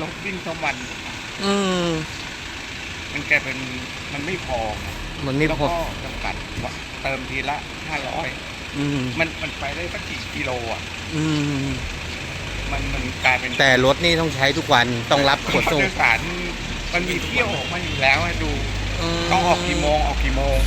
รถวิ่งทั้งวันอืมมันกลายเป็นมันไม่พอไงมันไม่แล้วพอก็จำกัดว่าเติมทีละ500อืมมันไปได้สักกี่กิโลอ่ะอืมมันกลายเป็นแต่รถนี่ต้องใช้ทุกวันต้องรับขนผู้ส่งโดยสารมันมีเที่ยวออกมาอยู่แล้วดูอืต้องออกกี่โมงออกกี่โมง